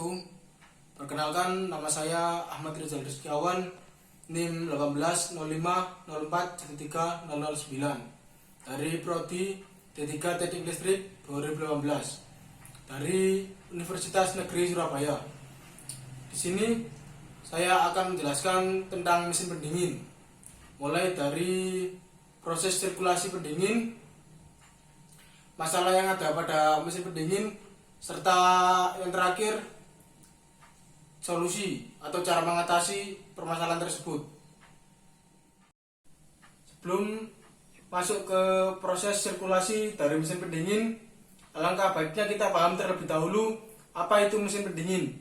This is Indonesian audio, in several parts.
wabarakatuh. Perkenalkan, nama saya Ahmad Rizal Rizkiawan, NIM 1805041309 dari Prodi D3 Teknik Listrik 2018 dari Universitas Negeri Surabaya. Di sini saya akan menjelaskan tentang mesin pendingin, mulai dari proses sirkulasi pendingin, masalah yang ada pada mesin pendingin, serta yang terakhir solusi atau cara mengatasi permasalahan tersebut. Sebelum masuk ke proses sirkulasi dari mesin pendingin, alangkah baiknya kita paham terlebih dahulu apa itu mesin pendingin.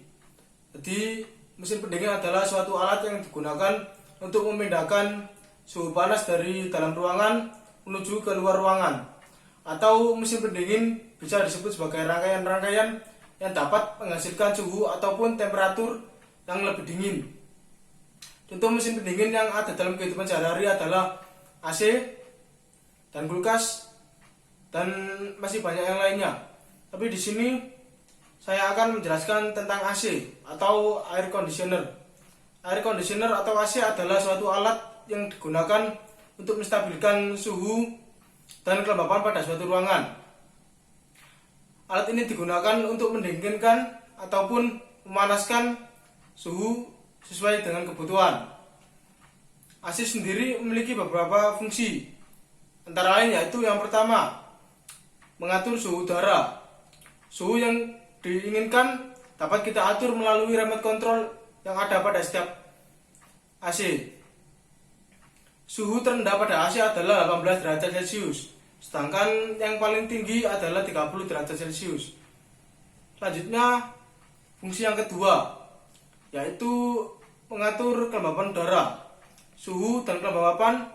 Jadi mesin pendingin adalah suatu alat yang digunakan untuk memindahkan suhu panas dari dalam ruangan menuju ke luar ruangan, atau mesin pendingin bisa disebut sebagai rangkaian-rangkaian yang dapat menghasilkan suhu ataupun temperatur yang lebih dingin. Contoh mesin pendingin yang ada dalam kehidupan sehari-hari adalah AC dan kulkas dan masih banyak yang lainnya. Tapi di sini saya akan menjelaskan tentang AC atau air conditioner. Air conditioner atau AC adalah suatu alat yang digunakan untuk menstabilkan suhu dan kelembapan pada suatu ruangan. Alat ini digunakan untuk mendinginkan ataupun memanaskan suhu sesuai dengan kebutuhan. AC sendiri memiliki beberapa fungsi, antara lain yaitu yang pertama, mengatur suhu udara. Suhu yang diinginkan dapat kita atur melalui remote control yang ada pada setiap AC. Suhu terendah pada AC adalah 18 derajat Celcius, sedangkan yang paling tinggi adalah 30 derajat Celcius. Selanjutnya, fungsi yang kedua yaitu mengatur kelembapan udara. Suhu dan kelembapan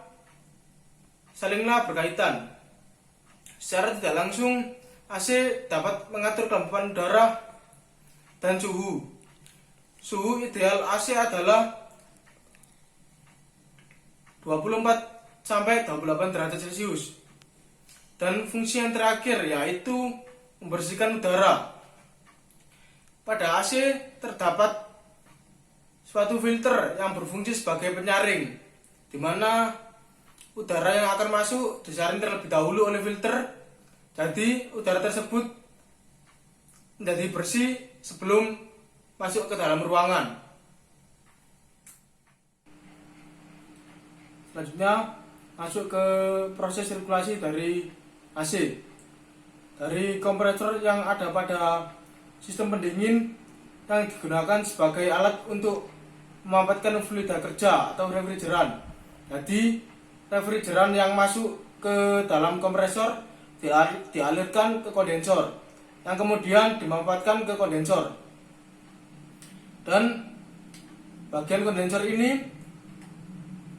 salinglah berkaitan. Secara tidak langsung, AC dapat mengatur kelembapan udara dan suhu. Suhu ideal AC adalah 24 sampai 28 derajat Celcius. Dan fungsi yang terakhir yaitu membersihkan udara. Pada AC terdapat suatu filter yang berfungsi sebagai penyaring, di mana udara yang akan masuk disaring terlebih dahulu oleh filter. Jadi udara tersebut menjadi bersih sebelum masuk ke dalam ruangan. Selanjutnya masuk ke proses sirkulasi dari AC. Dari kompresor yang ada pada sistem pendingin yang digunakan sebagai alat untuk memanfaatkan fluida kerja atau refrigeran. Jadi refrigeran yang masuk ke dalam kompresor dialirkan ke kondensor, yang kemudian dimanfaatkan ke kondensor. Dan bagian kondensor ini,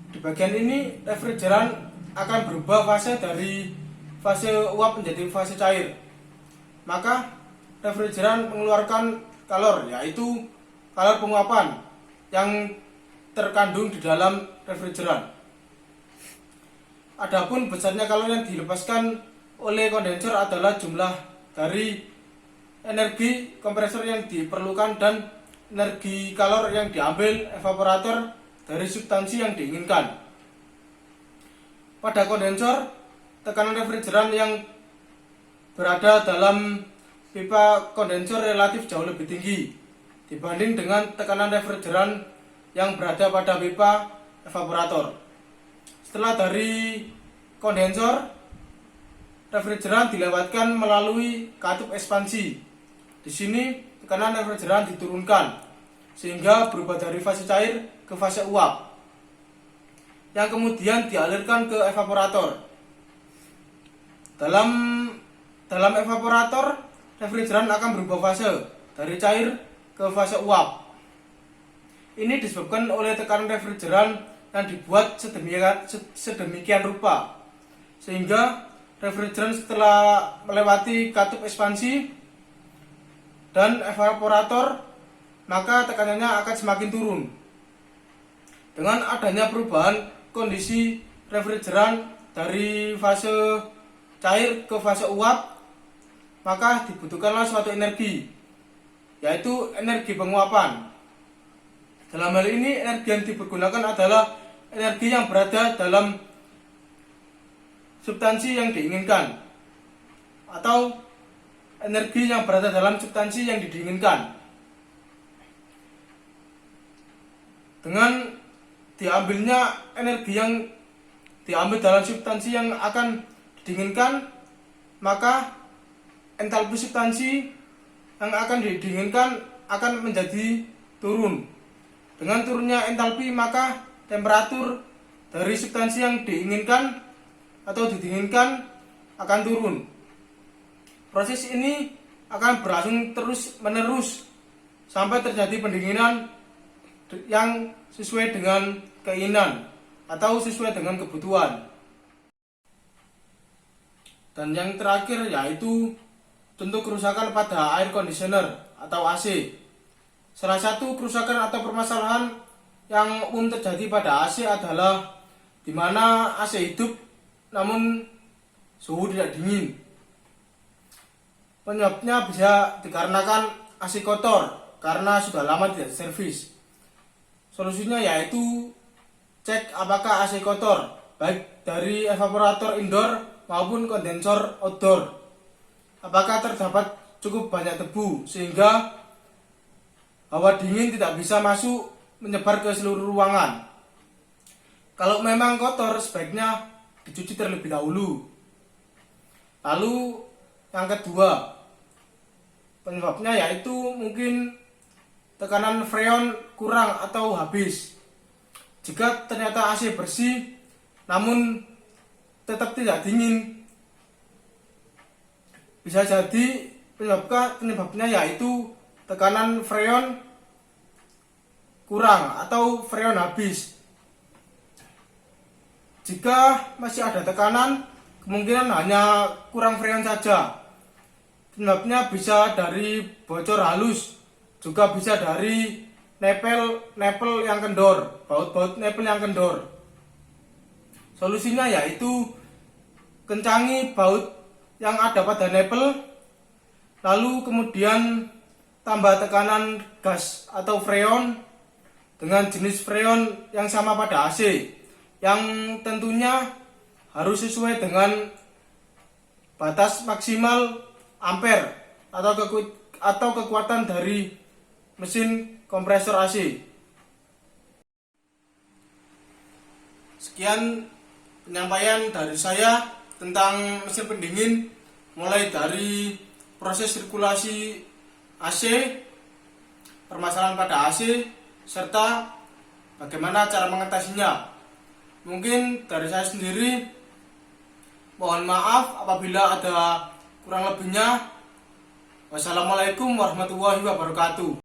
di bagian ini refrigeran akan berubah fase dari fase uap menjadi fase cair. Maka refrigeran mengeluarkan kalor, yaitu kalor penguapan yang terkandung di dalam refrigeran. Adapun besarnya kalor yang dilepaskan oleh kondensor adalah jumlah dari energi kompresor yang diperlukan dan energi kalor yang diambil evaporator dari substansi yang diinginkan. Pada kondensor, tekanan refrigeran yang berada dalam pipa kondensor relatif jauh lebih tinggi dibanding dengan tekanan refrigeran yang berada pada pipa evaporator. Setelah dari kondensor, refrigeran dilewatkan melalui katup ekspansi. Di sini tekanan refrigeran diturunkan sehingga berubah dari fase cair ke fase uap, yang kemudian dialirkan ke evaporator. Dalam evaporator, refrigeran akan berubah fase dari cair ke fase uap. Ini disebabkan oleh tekanan refrigeran yang dibuat sedemikian rupa, sehingga refrigeran setelah melewati katup ekspansi dan evaporator, maka tekanannya akan semakin turun. Dengan adanya perubahan kondisi refrigeran dari fase cair ke fase uap, maka dibutuhkanlah suatu energi yaitu energi penguapan. Dalam hal ini energi yang dipergunakan adalah energi yang berada dalam substansi yang diinginkan atau energi yang berada dalam substansi yang diinginkan. Dengan diambilnya energi yang diambil dalam substansi yang akan didinginkan, maka entalpi substansi yang akan didinginkan akan menjadi turun. Dengan turunnya entalpi, maka temperatur dari substansi yang diinginkan atau didinginkan akan turun. Proses ini akan berlangsung terus menerus sampai terjadi pendinginan yang sesuai dengan keinginan atau sesuai dengan kebutuhan. Dan yang terakhir yaitu contoh kerusakan pada air conditioner atau AC. Salah satu kerusakan atau permasalahan yang umum terjadi pada AC adalah di mana AC hidup namun suhu tidak dingin. Penyebabnya bisa dikarenakan AC kotor karena sudah lama tidak servis. Solusinya yaitu cek apakah AC kotor, baik dari evaporator indoor maupun kondensor outdoor. Apakah terdapat cukup banyak debu sehingga hawa dingin tidak bisa masuk menyebar ke seluruh ruangan. Kalau memang kotor, sebaiknya dicuci terlebih dahulu. Lalu yang kedua, penyebabnya yaitu mungkin tekanan freon kurang atau habis. Jika ternyata AC bersih namun tetap tidak dingin, bisa jadi penyebabnya yaitu tekanan freon kurang atau freon habis. Jika masih ada tekanan, kemungkinan hanya kurang freon saja. Penyebabnya bisa dari bocor halus, juga bisa dari nepel yang kendor, baut nepel yang kendor. Solusinya yaitu kencangi baut yang ada pada nepel, lalu kemudian tambah tekanan gas atau freon dengan jenis freon yang sama pada AC, yang tentunya harus sesuai dengan batas maksimal ampere atau kekuatan dari mesin kompresor AC. Sekian penyampaian dari saya tentang mesin pendingin, mulai dari proses sirkulasi AC, permasalahan pada AC, serta bagaimana cara mengatasinya. Mungkin dari saya sendiri, mohon maaf apabila ada kurang lebihnya. Wassalamualaikum warahmatullahi wabarakatuh.